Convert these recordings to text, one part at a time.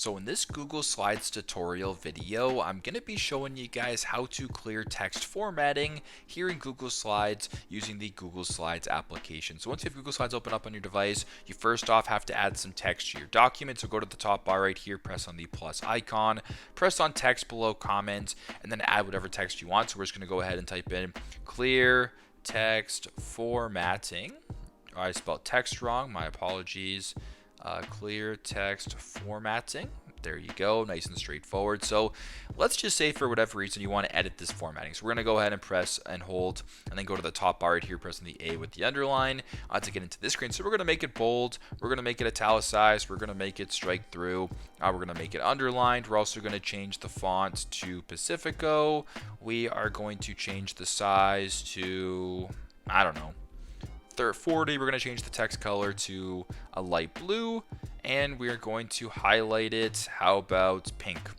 So in this Google Slides tutorial video, I'm going to be showing you guys how to clear text formatting here in Google Slides using the Google Slides application. So once you have Google Slides open up on your device, you first off have to add some text to your document. So go to the top bar right here, press on the plus icon, press on text below comment, and then add whatever text you want. So we're just going to go ahead and type in clear text formatting. I spelled text wrong, my apologies. Clear text formatting. There you go, nice and straightforward. So let's just say for whatever reason you want to edit this formatting. So we're going to go ahead and press and hold and then go to the top bar right here, pressing the A with the underline to get into this screen. So we're going to make it bold, we're going to make it italicized, we're going to make it strike through, we're going to make it underlined. We're also going to change the font to Pacifico. We are going to change the size to, I don't know, 40. We're going to change the text color to a light blue, and we are going to highlight it. How about pink?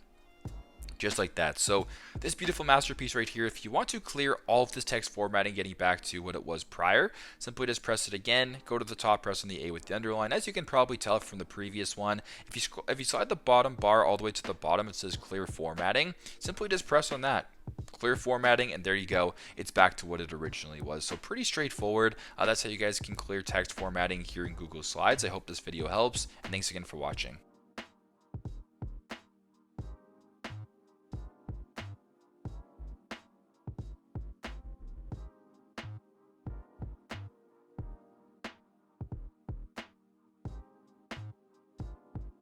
Just like that. So this beautiful masterpiece right here, if you want to clear all of this text formatting, getting back to what it was prior, simply just press it again, go to the top, press on the A with the underline. As you can probably tell from the previous one, if you slide the bottom bar all the way to the bottom, it says clear formatting. Simply just press on that. Clear formatting, and there you go, it's back to what it originally was. So pretty straightforward. That's how you guys can clear text formatting here in Google Slides. I hope this video helps, and thanks again for watching.